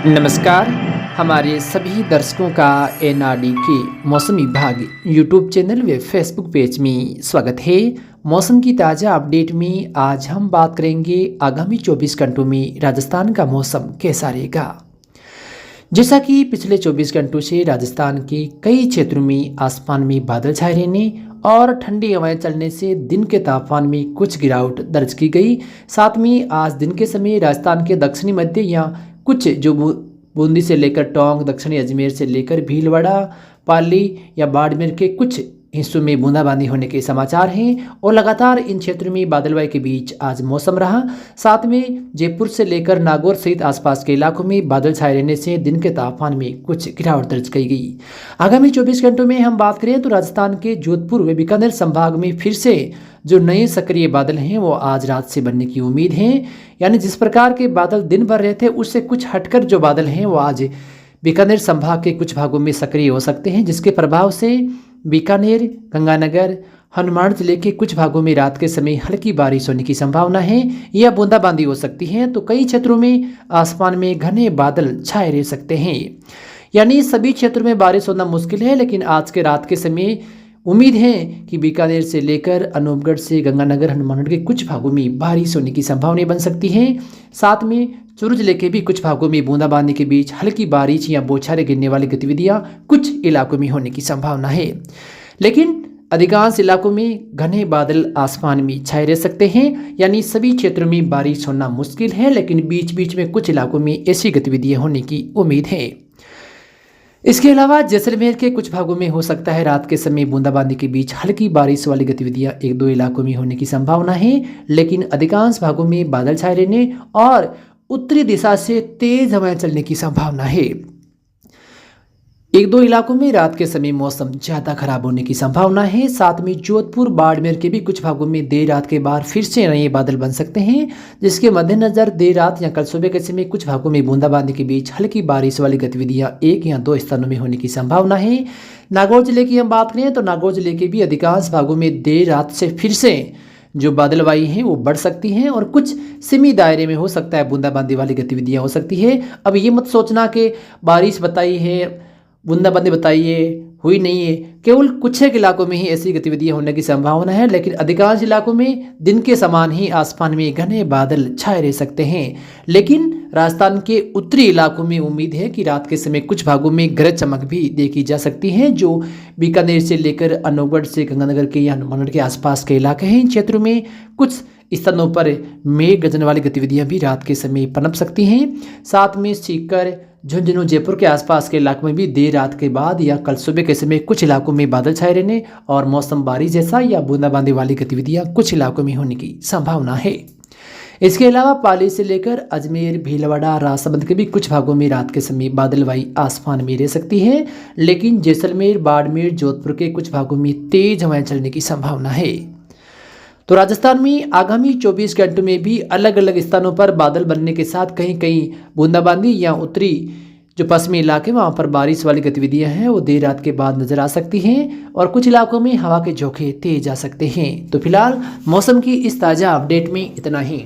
नमस्कार। हमारे सभी दर्शकों का एनआरडी के मौसम विभाग यूट्यूब चैनल व फेसबुक पेज में स्वागत है। मौसम की ताज़ा अपडेट में आज हम बात करेंगे आगामी 24 घंटों में राजस्थान का मौसम कैसा रहेगा। जैसा कि पिछले 24 घंटों से राजस्थान के कई क्षेत्रों में आसमान में बादल छाए रहने और ठंडी हवाएं चलने से दिन के तापमान में कुछ गिरावट दर्ज की गई। साथ में आज दिन के समय राजस्थान के दक्षिणी मध्य या कुछ जो बूंदी से लेकर टोंक, दक्षिणी अजमेर से लेकर भीलवाड़ा, पाली या बाड़मेर के कुछ हिस्सों में बूंदाबांदी होने के समाचार हैं और लगातार इन क्षेत्रों में बादलवाई के बीच आज मौसम रहा। साथ में जयपुर से लेकर नागौर सहित आसपास के इलाकों में बादल छाए रहने से दिन के तापमान में कुछ गिरावट दर्ज की गई। आगामी 24 घंटों में हम बात करें तो राजस्थान के जोधपुर व बीकानेर संभाग में फिर से जो नए सक्रिय बादल हैं वो आज रात से बनने की उम्मीद है। यानी जिस प्रकार के बादल दिन भर रहते हैं उससे कुछ हटकर जो बादल हैं वो आज बीकानेर संभाग के कुछ भागों में सक्रिय हो सकते हैं, जिसके प्रभाव से बीकानेर, गंगानगर, हनुमान जिले के कुछ भागों में रात के समय हल्की बारिश होने की संभावना है या बूंदाबांदी हो सकती है। तो कई क्षेत्रों में आसमान में घने बादल छाए रह सकते हैं। यानी सभी क्षेत्रों में बारिश होना मुश्किल है, लेकिन आज के रात के समय उम्मीद है कि बीकानेर से लेकर अनूपगढ़ से गंगानगर, हनुमानगढ़ के कुछ भागों में बारिश होने की संभावना बन सकती है। साथ में चूरू जिले के भी कुछ भागों में बूंदाबांदी के बीच हल्की बारिश या बौछारें गिरने वाली गतिविधियां कुछ इलाकों में होने की संभावना है, लेकिन अधिकांश इलाकों में घने बादल आसमान में छाए रह सकते हैं। यानी सभी क्षेत्रों में बारिश होना मुश्किल है, लेकिन बीच बीच में कुछ इलाकों में ऐसी गतिविधियां होने की उम्मीद है। इसके अलावा जैसलमेर के कुछ भागों में हो सकता है रात के समय बूंदाबांदी के बीच हल्की बारिश वाली गतिविधियां एक दो इलाकों में होने की संभावना है, लेकिन अधिकांश भागों में बादल छाए रहने और उत्तरी दिशा से तेज हवाएं चलने की संभावना है। एक दो इलाकों में रात के समय मौसम ज़्यादा खराब होने की संभावना है। साथ में जोधपुर, बाड़मेर के भी कुछ भागों में देर रात के बाद फिर से नए बादल बन सकते हैं, जिसके मद्देनजर देर रात या कल सुबह के समय कुछ भागों में बूंदाबांदी के बीच हल्की बारिश वाली गतिविधियां एक या दो स्थानों में होने की संभावना है। नागौर जिले की हम बात करें तो नागौर जिले के भी अधिकांश भागों में देर रात से फिर से जो बादलवाई हैं वो बढ़ सकती हैं और कुछ सीमित दायरे में हो सकता है बूंदाबांदी वाली गतिविधियां हो सकती है। अब ये मत सोचना कि बारिश बताई है, बूंदाबांदी बताइए हुई नहीं है, केवल कुछ एक इलाकों में ही ऐसी गतिविधियां होने की संभावना है, लेकिन अधिकांश इलाकों में दिन के समान ही आसमान में घने बादल छाए रह सकते हैं। लेकिन राजस्थान के उत्तरी इलाकों में उम्मीद है कि रात के समय कुछ भागों में गरज चमक भी देखी जा सकती है। जो बीकानेर से लेकर अनूपगढ़ से गंगानगर के या हनुमानगढ़ के आसपास के इलाके हैं, इन क्षेत्रों में कुछ स्थानों पर मेघ गर्जन वाली गतिविधियां भी रात के समय पनप सकती हैं। साथ में सीकर, झुंझुनू, जयपुर के आसपास के इलाकों में भी देर रात के बाद या कल सुबह के समय कुछ इलाकों में बादल छाए रहने और मौसम बारिश जैसा या बूंदाबांदी वाली गतिविधियां कुछ इलाकों में होने की संभावना है। इसके अलावा पाली से लेकर अजमेर, भीलवाड़ा, राजसमंद के भी कुछ भागों में रात के समय बादलवाई आसमान में रह सकती है, लेकिन जैसलमेर, बाड़मेर, जोधपुर के कुछ भागों में तेज हवाएं चलने की संभावना है। तो राजस्थान में आगामी 24 घंटों में भी अलग अलग स्थानों पर बादल बनने के साथ कहीं कहीं बूंदाबांदी या उत्तरी जो पश्चिमी इलाके वहाँ पर बारिश वाली गतिविधियां हैं वो देर रात के बाद नजर आ सकती हैं और कुछ इलाकों में हवा के झोंके तेज आ सकते हैं। तो फिलहाल मौसम की इस ताज़ा अपडेट में इतना ही।